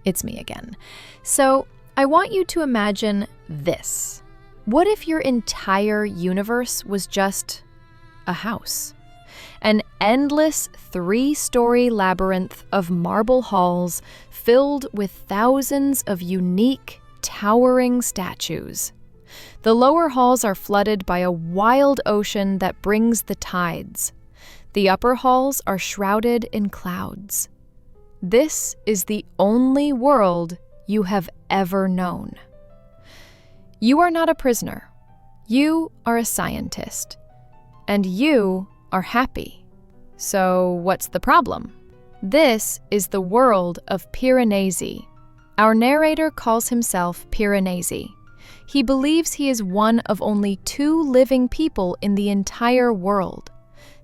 It's me again. So, I want you to imagine this. What if your entire universe was just a house? An endless 3-story labyrinth of marble halls filled with thousands of unique, towering statues. The lower halls are flooded by a wild ocean that brings the tides. The upper halls are shrouded in clouds. This is the only world you have ever known. You are not a prisoner. You are a scientist. And you are happy. So what's the problem? This is the world of Piranesi. Our narrator calls himself Piranesi. He believes he is one of only 2 living people in the entire world.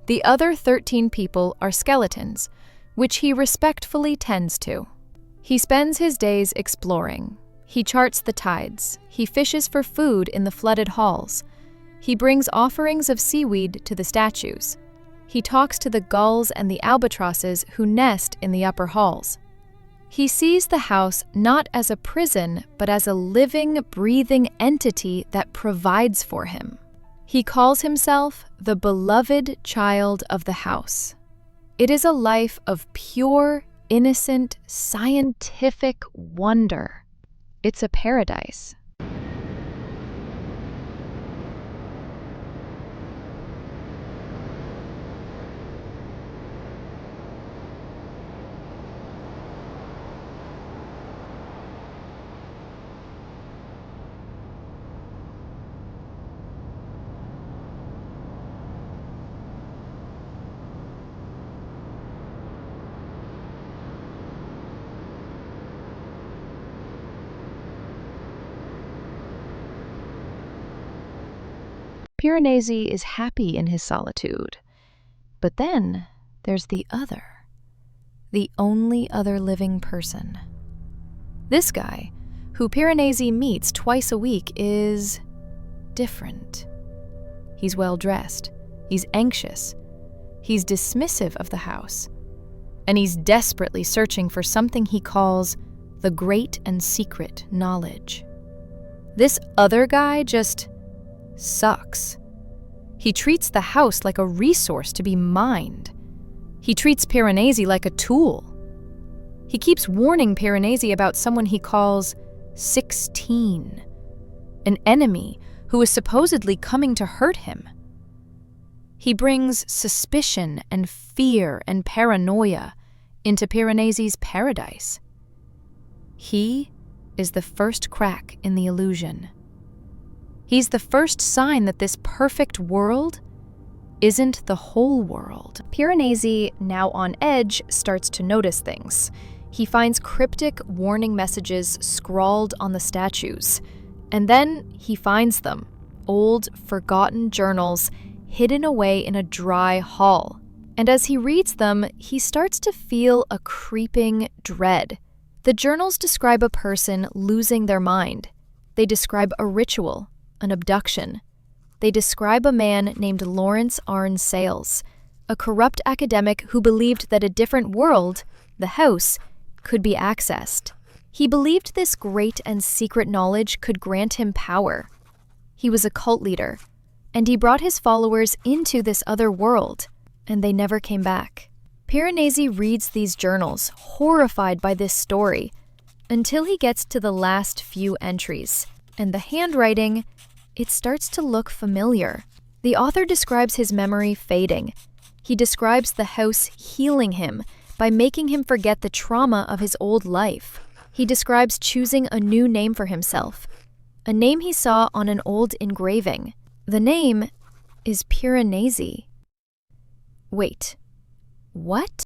The other 13 people are skeletons, which he respectfully tends to. He spends his days exploring. He charts the tides. He fishes for food in the flooded halls. He brings offerings of seaweed to the statues. He talks to the gulls and the albatrosses who nest in the upper halls. He sees the house not as a prison, but as a living, breathing entity that provides for him. He calls himself the beloved child of the house. It is a life of pure, innocent, scientific wonder. It's a paradise. Piranesi is happy in his solitude. But then there's the only other living person. This guy, who Piranesi meets twice a week, is different. He's well-dressed, he's anxious, he's dismissive of the house, and he's desperately searching for something he calls the great and secret knowledge. This other guy just sucks. He treats the house like a resource to be mined. He treats Piranesi like a tool. He keeps warning Piranesi about someone he calls 16, an enemy who is supposedly coming to hurt him. He brings suspicion and fear and paranoia into Piranesi's paradise. He is the first crack in the illusion. He's the first sign that this perfect world isn't the whole world. Piranesi, now on edge, starts to notice things. He finds cryptic warning messages scrawled on the statues. And then he finds them, old, forgotten journals hidden away in a dry hall. And as he reads them, he starts to feel a creeping dread. The journals describe a person losing their mind. They describe a ritual, an abduction. They describe a man named Lawrence Arne Sales, a corrupt academic who believed that a different world, the house, could be accessed. He believed this great and secret knowledge could grant him power. He was a cult leader, and he brought his followers into this other world, and they never came back. Piranesi reads these journals, horrified by this story, until he gets to the last few entries, and the handwriting, it starts to look familiar. The author describes his memory fading. He describes the house healing him by making him forget the trauma of his old life. He describes choosing a new name for himself, a name he saw on an old engraving. The name is Piranesi. Wait, what?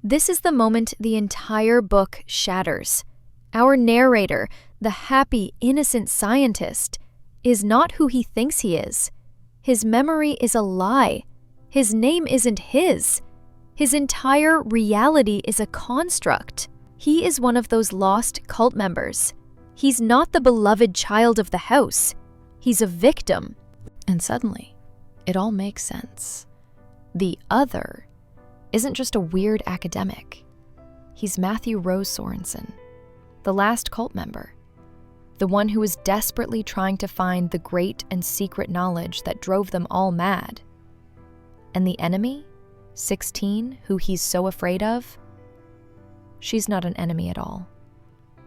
This is the moment the entire book shatters. Our narrator, the happy, innocent scientist, is not who he thinks he is. His memory is a lie. His name isn't his. His entire reality is a construct. He is one of those lost cult members. He's not the beloved child of the house. He's a victim. And suddenly, it all makes sense. The other isn't just a weird academic. He's Matthew Rose Sorensen, the last cult member, the one who was desperately trying to find the great and secret knowledge that drove them all mad. And the enemy, 16, who he's so afraid of? She's not an enemy at all.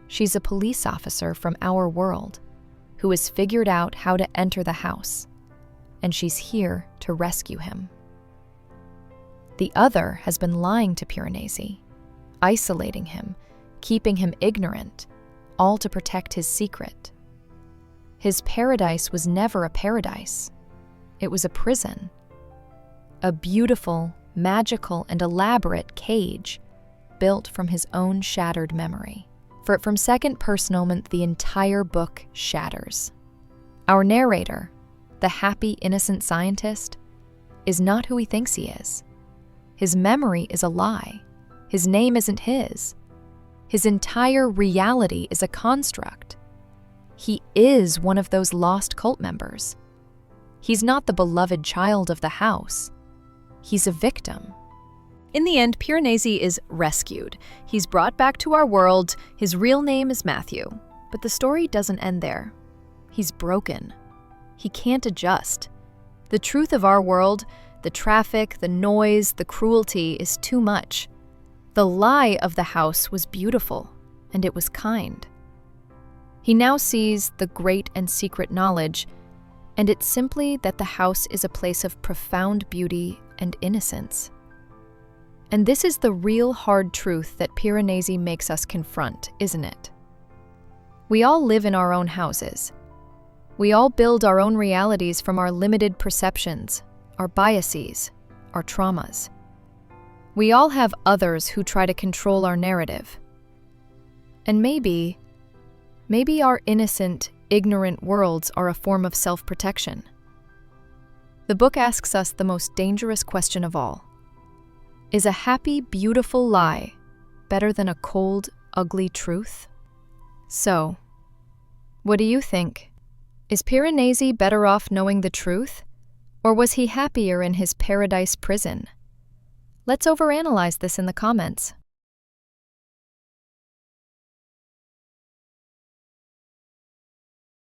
She's a police officer from our world who has figured out how to enter the house, and she's here to rescue him. The other has been lying to Piranesi, isolating him, keeping him ignorant, all to protect his secret. His paradise was never a paradise. It was a prison. A beautiful, magical, and elaborate cage built from his own shattered memory. For from second person moment, the entire book shatters. Our narrator, the happy, innocent scientist, is not who he thinks he is. His memory is a lie. His name isn't his. His entire reality is a construct. He is one of those lost cult members. He's not the beloved child of the house. He's a victim. In the end, Piranesi is rescued. He's brought back to our world. His real name is Matthew. But the story doesn't end there. He's broken. He can't adjust. The truth of our world, the traffic, the noise, the cruelty is too much. The lie of the house was beautiful, and it was kind. He now sees the great and secret knowledge, and it's simply that the house is a place of profound beauty and innocence. And this is the real hard truth that Piranesi makes us confront, isn't it? We all live in our own houses. We all build our own realities from our limited perceptions, our biases, our traumas. We all have others who try to control our narrative. And maybe our innocent, ignorant worlds are a form of self-protection. The book asks us the most dangerous question of all. Is a happy, beautiful lie better than a cold, ugly truth? So, what do you think? Is Piranesi better off knowing the truth? Or was he happier in his paradise prison? Let's overanalyze this in the comments.